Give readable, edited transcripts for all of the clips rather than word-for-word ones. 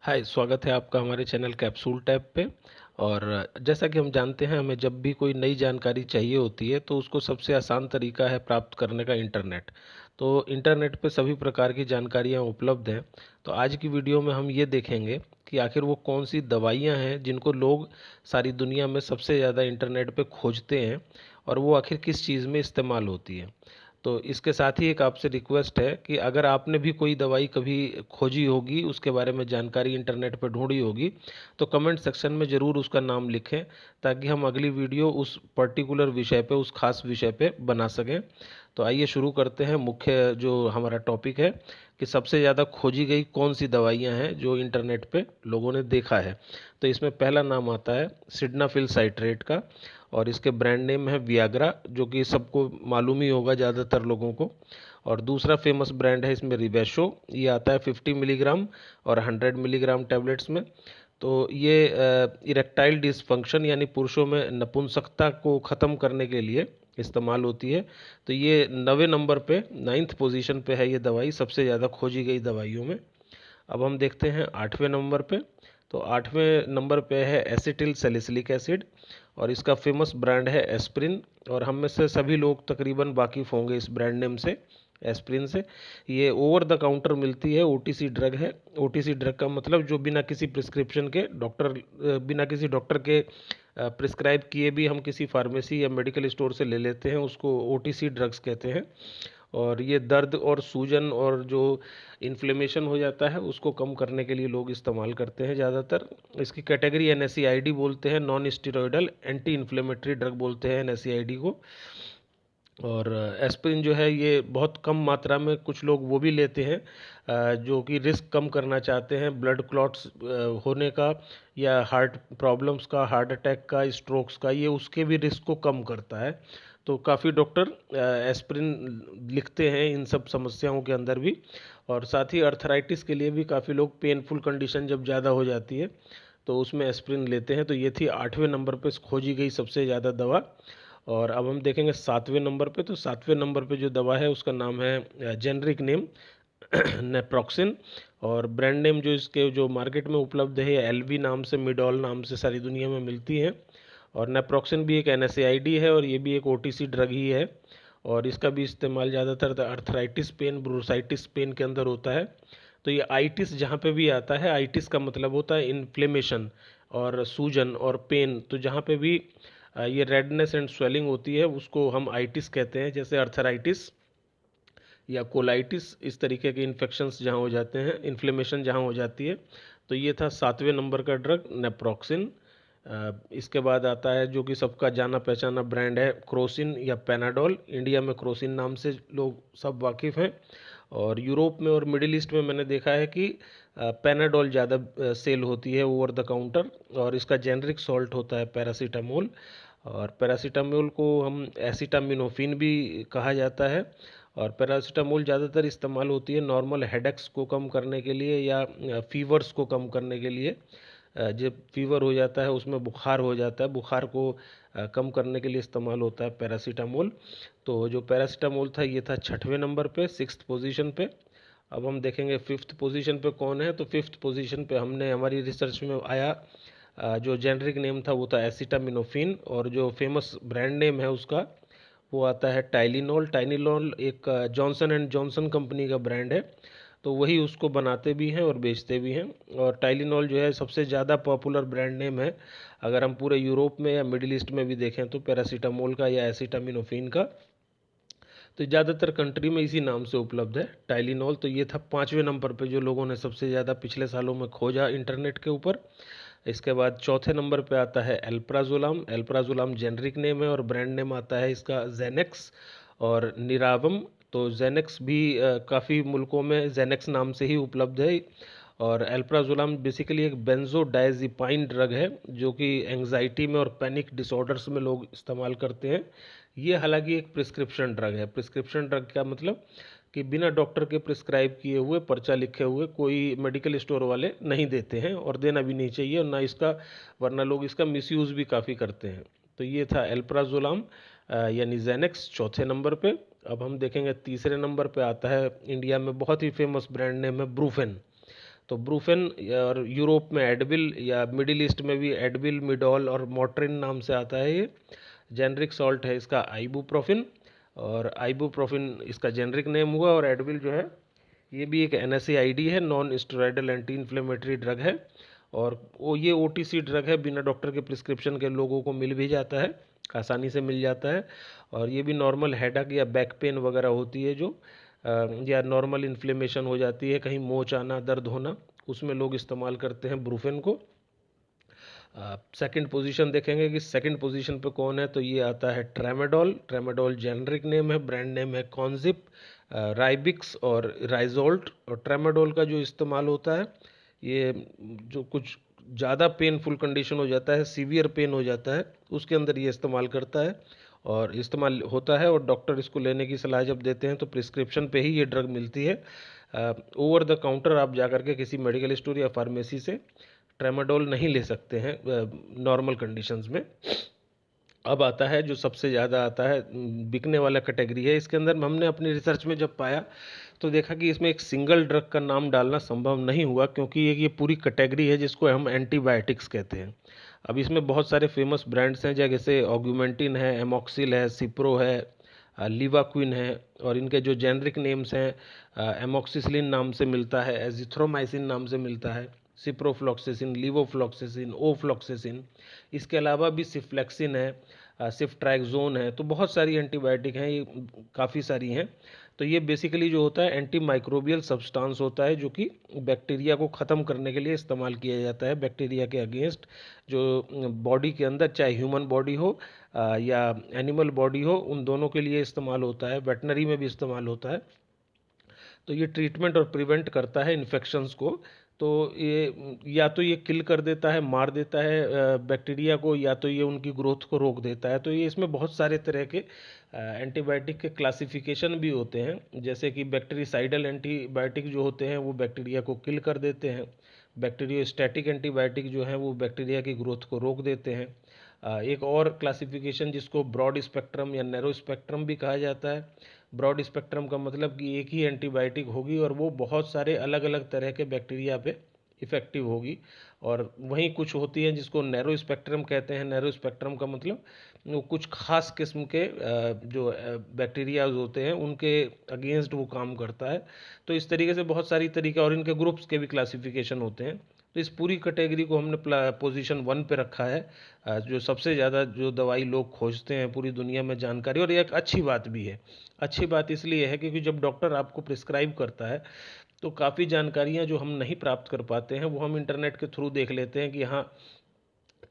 हाय, स्वागत है आपका हमारे चैनल कैप्सूल टैब पे। और जैसा कि हम जानते हैं, हमें जब भी कोई नई जानकारी चाहिए होती है तो उसको सबसे आसान तरीका है प्राप्त करने का इंटरनेट। तो इंटरनेट पे सभी प्रकार की जानकारियाँ उपलब्ध हैं। तो आज की वीडियो में हम ये देखेंगे कि आखिर वो कौन सी दवाइयाँ हैं जिनको लोग सारी दुनिया में सबसे ज़्यादा इंटरनेट पे खोजते हैं, और वो आखिर किस चीज़ में इस्तेमाल होती है। तो इसके साथ ही एक आपसे रिक्वेस्ट है कि अगर आपने भी कोई दवाई कभी खोजी होगी, उसके बारे में जानकारी इंटरनेट पर ढूंढी होगी, तो कमेंट सेक्शन में ज़रूर उसका नाम लिखें, ताकि हम अगली वीडियो उस पर्टिकुलर विषय पे, उस खास विषय पे बना सकें। तो आइए शुरू करते हैं। मुख्य जो हमारा टॉपिक है कि सबसे ज़्यादा खोजी गई कौन सी दवाइयाँ हैं जो इंटरनेट पे लोगों ने देखा है। तो इसमें पहला नाम आता है सिडनाफिल साइट्रेट का, और इसके ब्रांड नेम है वियाग्रा, जो कि सबको मालूम ही होगा ज़्यादातर लोगों को। और दूसरा फेमस ब्रांड है इसमें रिवेशो, ये आता है 50 मिलीग्राम और 100 मिलीग्राम टैबलेट्स में। तो ये इरेक्टाइल डिसफंक्शन यानी पुरुषों में नपुंसकता को ख़त्म करने के लिए इस्तेमाल होती है। तो ये 9वें नंबर पे, 9th पोजीशन पे है ये दवाई सबसे ज़्यादा खोजी गई दवाइयों में। अब हम देखते हैं 8वें नंबर पे। तो 8वें नंबर पे है एसिटिल सैलिसिलिक एसिड, और इसका फेमस ब्रांड है एस्प्रिन। और हम में से सभी लोग तकरीबन वाकिफ़ होंगे इस ब्रांड नेम से, एस्प्रिन से। ये ओवर द काउंटर मिलती है, ओटीसी ड्रग है। ओटीसी ड्रग का मतलब जो बिना किसी प्रिस्क्रिप्शन के बिना किसी डॉक्टर के प्रिस्क्राइब किए भी हम किसी फार्मेसी या मेडिकल स्टोर से ले लेते हैं, उसको ओटीसी ड्रग्स कहते हैं। और ये दर्द और सूजन और जो इन्फ्लेमेशन हो जाता है उसको कम करने के लिए लोग इस्तेमाल करते हैं ज़्यादातर। इसकी कैटेगरी एनएसईआईडी बोलते हैं, non steroidal anti inflammatory drug बोलते हैं एनएसईआईडी को। और एस्पिरिन जो है ये बहुत कम मात्रा में कुछ लोग वो भी लेते हैं, जो कि रिस्क कम करना चाहते हैं ब्लड क्लॉट्स होने का, या हार्ट प्रॉब्लम्स का, हार्ट अटैक का, स्ट्रोक्स का, ये उसके भी रिस्क को कम करता है। तो काफ़ी डॉक्टर एस्पिरिन लिखते हैं इन सब समस्याओं के अंदर भी। और साथ ही अर्थराइटिस के लिए भी काफ़ी लोग, पेनफुल कंडीशन जब ज़्यादा हो जाती है तो उसमें एस्पिरिन लेते हैं। तो ये थी 8वें नंबर पे खोजी गई सबसे ज़्यादा दवा। और अब हम देखेंगे 7वें नंबर पे। तो 7वें नंबर पे जो दवा है उसका नाम है जेनरिक नेम नेप्रोक्सिन। और ब्रांड नेम जो इसके जो मार्केट में उपलब्ध है, एलवी नाम से, मिडॉल नाम से सारी दुनिया में मिलती है। और नेप्रोक्सिन भी एक एनएसएआईडी है, और ये भी एक ओटीसी ड्रग ही है। और इसका भी इस्तेमाल ज़्यादातर अर्थराइटिस पेन, ब्रूसाइटिस पेन के अंदर होता है। तो ये आइटिस जहाँ पे भी आता है, आइटिस का मतलब होता है इन्फ्लेमेशन और सूजन और पेन। तो जहाँ पे भी ये रेडनेस एंड स्वेलिंग होती है उसको हम आइटिस कहते हैं, जैसे अर्थराइटिस या कोलाइटिस, इस तरीके के इन्फेक्शंस जहाँ हो जाते हैं, इन्फ्लेमेशन जहाँ हो जाती है। तो ये था 7वें नंबर का ड्रग नेप्रोक्सिन। इसके बाद आता है जो कि सबका जाना पहचाना ब्रांड है, क्रोसिन या पेनाडोल। इंडिया में क्रोसिन नाम से लोग सब वाकिफ़ हैं। और यूरोप में और मिडिल ईस्ट में मैंने देखा है कि पेनाडोल ज़्यादा सेल होती है ओवर द काउंटर। और इसका जेनरिक सॉल्ट होता है पैरासीटामोल। और पैरासीटामोल को हम एसिटामिनोफिन भी कहा जाता है। और पैरासीटामोल ज़्यादातर इस्तेमाल होती है नॉर्मल हेडेक्स को कम करने के लिए, या फीवर्स को कम करने के लिए। जब फीवर हो जाता है, उसमें बुखार हो जाता है, बुखार को कम करने के लिए इस्तेमाल होता है पैरासीटामोल। तो जो पैरासीटामोल था ये था 6वें नंबर पे, 6th पोजीशन पे। अब हम देखेंगे 5th पोजीशन पे कौन है। तो 5th पोजीशन पे हमने, हमारी रिसर्च में आया, जो जेनरिक नेम था वो था एसिटामिनोफिन, और जो फेमस ब्रांड नेम है उसका वो आता है टाइलिनॉल। टाइलिनॉल एक जॉनसन एंड जॉनसन कंपनी का ब्रांड है। तो वही उसको बनाते भी हैं और बेचते भी हैं। और टाइलिनॉल जो है सबसे ज़्यादा पॉपुलर ब्रांड नेम है, अगर हम पूरे यूरोप में या मिडिल ईस्ट में भी देखें तो, पैरासीटामोल का या एसिटामिनोफिन का। तो ज़्यादातर कंट्री में इसी नाम से उपलब्ध है, टाइलिनॉल। तो ये था 5वें नंबर पे जो लोगों ने सबसे ज़्यादा पिछले सालों में खोजा इंटरनेट के ऊपर। इसके बाद चौथे नंबर पे आता है एल्प्राजोलाम। एल्प्राजोलाम जेनरिक नेम है, और ब्रांड नेम आता है इसका जेनेक्स और निरावम। तो जेनेक्स भी काफ़ी मुल्कों में जेनेक्स नाम से ही उपलब्ध है। और एल्प्राजोलाम बेसिकली एक बेंजोडायजिपाइन ड्रग है, जो कि एंग्जाइटी में और पैनिक डिसऑर्डर्स में लोग इस्तेमाल करते हैं। ये हालांकि एक प्रिस्क्रिप्शन ड्रग है। प्रिस्क्रिप्शन ड्रग का मतलब कि बिना डॉक्टर के प्रिस्क्राइब किए हुए, पर्चा लिखे हुए कोई मेडिकल स्टोर वाले नहीं देते हैं, और देना भी नहीं चाहिए, और ना इसका, वरना लोग इसका मिसयूज़ भी काफ़ी करते हैं। तो ये था एल्प्राजोलाम यानी जेनेक्स, चौथे नंबर पे। अब हम देखेंगे 3रे नंबर पे आता है, इंडिया में बहुत ही फेमस ब्रांड नेम है ब्रूफेन। तो ब्रूफेन और यूरोप में एडविल या मिडिल ईस्ट में भी एडविल, मिडॉल और मोट्रिन नाम से आता है। ये जेनरिक सॉल्ट है इसका आइबुप्रोफिन, और आइबुप्रोफिन इसका जेनरिक नेम हुआ। और एडविल जो है ये भी एक NSAID है, non steroidal anti inflammatory drug है, और वो ये OTC ड्रग है, बिना डॉक्टर के प्रिस्क्रिप्शन के लोगों को मिल भी जाता है, आसानी से मिल जाता है। और ये भी नॉर्मल हेडेक या बैक पेन वगैरह होती है जो या नॉर्मल इन्फ्लेमेशन हो जाती है, कहीं मोच आना, दर्द होना, उसमें लोग इस्तेमाल करते हैं ब्रूफेन को। सेकंड पोजीशन देखेंगे कि सेकंड पोजीशन पे कौन है, तो ये आता है ट्रेमाडोल। ट्रेमाडोल जेनरिक नेम है, ब्रांड नेम है कॉन्जिप, राइबिक्स और राइजोल्ट। और ट्रेमाडोल का जो इस्तेमाल होता है, ये जो कुछ ज़्यादा पेनफुल कंडीशन हो जाता है, सीवियर पेन हो जाता है, उसके अंदर ये इस्तेमाल करता है और इस्तेमाल होता है। और डॉक्टर इसको लेने की सलाह जब देते हैं तो प्रिस्क्रिप्शन पे ही ये ड्रग मिलती है। ओवर द काउंटर आप जाकर के किसी मेडिकल स्टोर या फार्मेसी से ट्रेमाडोल नहीं ले सकते हैं नॉर्मल कंडीशंस में। अब आता है जो सबसे ज़्यादा आता है, बिकने वाला कैटेगरी है। इसके अंदर हमने अपनी रिसर्च में जब पाया तो देखा कि इसमें एक सिंगल ड्रग का नाम डालना संभव नहीं हुआ, क्योंकि ये पूरी कैटेगरी है जिसको हम एंटीबायोटिक्स कहते हैं। अब इसमें बहुत सारे फेमस ब्रांड्स हैं, जैसे ऑग्यूमेंटिन है, एमॉक्सिल है, सिप्रो है, लीवाक्विन है, और इनके जो जेनरिक नेम्स हैं, एमॉक्सिसिलिन नाम से मिलता है, एजिथ्रोमाइसिन नाम से मिलता है, सिप्रोफ्लॉक्सिसिन, लीवोफ्लॉक्सिसिन, ओफ्लॉक्सिसिन। इसके अलावा भी सिफ्लेक्सिन है, सिफ्ट्रैक्सोन है। तो बहुत सारी एंटीबायोटिक हैं, ये काफ़ी सारी हैं। तो ये बेसिकली जो होता है एंटी माइक्रोबियल सब्सटेंस होता है, जो कि बैक्टीरिया को ख़त्म करने के लिए इस्तेमाल किया जाता है, बैक्टीरिया के अगेंस्ट जो बॉडी के अंदर, चाहे ह्यूमन बॉडी हो या एनिमल बॉडी हो, उन दोनों के लिए इस्तेमाल होता है। वेटनरी में भी इस्तेमाल होता है। तो ये ट्रीटमेंट और प्रिवेंट करता है इन्फेक्शंस को। तो ये या तो ये किल कर देता है, मार देता है बैक्टीरिया को, या तो ये उनकी ग्रोथ को रोक देता है। तो ये इसमें बहुत सारे तरह के एंटीबायोटिक के क्लासिफिकेशन भी होते हैं, जैसे कि बैक्टीरिसाइडल एंटीबायोटिक जो होते हैं वो बैक्टीरिया को किल कर देते हैं। बैक्टीरियोस्टैटिक एंटीबायोटिक जो हैं वो बैक्टीरिया की ग्रोथ को रोक देते हैं। एक और क्लासिफिकेशन जिसको ब्रॉड स्पेक्ट्रम या नैरो स्पेक्ट्रम भी कहा जाता है। ब्रॉड स्पेक्ट्रम का मतलब कि एक ही एंटीबायोटिक होगी और वो बहुत सारे अलग अलग तरह के बैक्टीरिया पे इफ़ेक्टिव होगी। और वहीं कुछ होती हैं जिसको नैरो स्पेक्ट्रम कहते हैं। नैरो स्पेक्ट्रम का मतलब वो कुछ खास किस्म के जो बैक्टीरियाज होते हैं उनके अगेंस्ट वो काम करता है। तो इस तरीके से बहुत सारी तरीके, और इनके ग्रुप्स के भी क्लासिफिकेशन होते हैं। तो इस पूरी कैटेगरी को हमने पोजीशन 1 पे रखा है, जो सबसे ज़्यादा जो दवाई लोग खोजते हैं पूरी दुनिया में जानकारी। और ये एक अच्छी बात भी है। अच्छी बात इसलिए है क्योंकि जब डॉक्टर आपको प्रिस्क्राइब करता है तो काफ़ी जानकारियाँ जो हम नहीं प्राप्त कर पाते हैं वो हम इंटरनेट के थ्रू देख लेते हैं कि हाँ,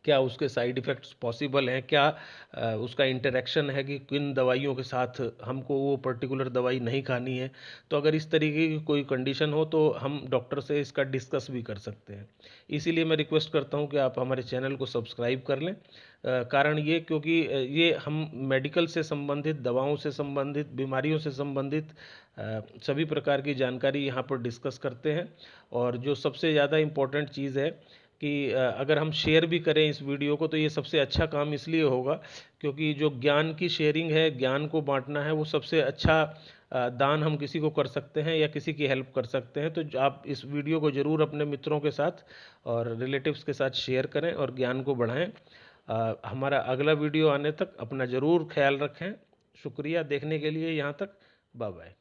क्या उसके साइड इफ़ेक्ट्स पॉसिबल हैं, क्या उसका इंटरेक्शन है कि किन दवाइयों के साथ हमको वो पर्टिकुलर दवाई नहीं खानी है। तो अगर इस तरीके की कोई कंडीशन हो तो हम डॉक्टर से इसका डिस्कस भी कर सकते हैं। इसीलिए मैं रिक्वेस्ट करता हूँ कि आप हमारे चैनल को सब्सक्राइब कर लें। कारण ये, क्योंकि ये हम मेडिकल से संबंधित, दवाओं से संबंधित, बीमारियों से संबंधित सभी प्रकार की जानकारी यहाँ पर डिस्कस करते हैं। और जो सबसे ज़्यादा इम्पोर्टेंट चीज़ है कि अगर हम शेयर भी करें इस वीडियो को तो ये सबसे अच्छा काम इसलिए होगा क्योंकि जो ज्ञान की शेयरिंग है, ज्ञान को बांटना है, वो सबसे अच्छा दान हम किसी को कर सकते हैं या किसी की हेल्प कर सकते हैं। तो आप इस वीडियो को ज़रूर अपने मित्रों के साथ और रिलेटिव्स के साथ शेयर करें और ज्ञान को बढ़ाएं। हमारा अगला वीडियो आने तक अपना ज़रूर ख्याल रखें। शुक्रिया देखने के लिए यहाँ तक। Bye bye.